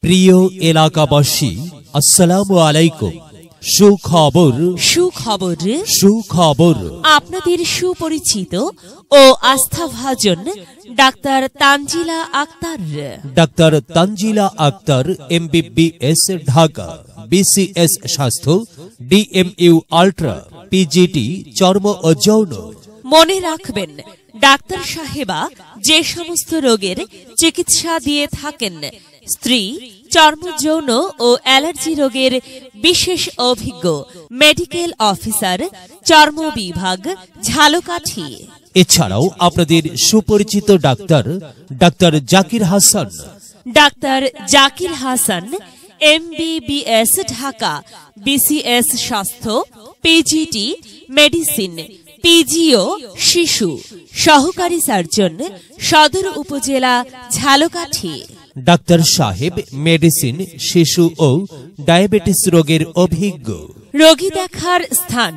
প্রিয় এলাকাবাসী, আসসালামু আলাইকুম। সুখবর সুখবর সুখবর আপনাদের সুপরিচিত ও আস্থাভাজন doctor Tanjila Akhtar. Doctor Tanjila Akhtar, MBBS, Dhaka. BCS স্বাস্থ্য, DMU আল্ট্রা, PGT চর্ম ও যৌন। মনে রাখবেন, ডাক্তার সাহেবা যে সমস্ত রোগের চিকিৎসা দিয়ে থাকেন, স্ত্রী, চর্ম, যৌন ও অ্যালার্জি রোগের বিশেষ অভিজ্ঞ মেডিকেল অফিসার, চর্ম বিভাগ, ঝালকাঠি। এছাড়াও আপনাদের সুপরিচিত doctor Zakir Hasan. Doctor Zakir Hasan, MBBS, Dhaka. BCS স্বাস্থ্য, PGT মেডিসিন, PGO শিশু, সহকারী সার্জন, সদর উপজেলা, ঝালকাঠি। ডাক্তার সাহেব মেডিসিন, শিশু ও ডায়াবেটিস রোগের অভিজ্ঞ। রোগী দেখার স্থান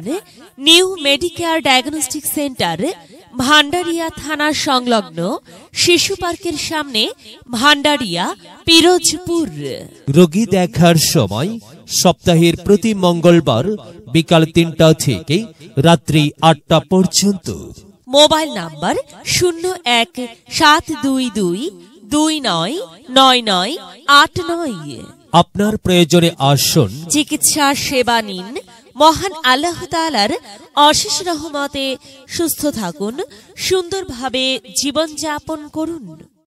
new Medicare diagnostic centre, Bhandaria থানা সংলগ্ন শিশু পার্কের সামনে, ভান্ডারিয়া, পিরোজপুর। রোগী দেখার সময় সপ্তাহের প্রতি মঙ্গলবার বিকাল 3টা থেকে রাত্রি 8টা পর্যন্ত। Mobile number 017222999989। আপনার প্রয়োজনে আসুন, চিকিৎসা সেবা নিন। মহান আল্লাহ তাআলার অশেষ রহমতে সুস্থ থাকুন, সুন্দরভাবে জীবনযাপন করুন।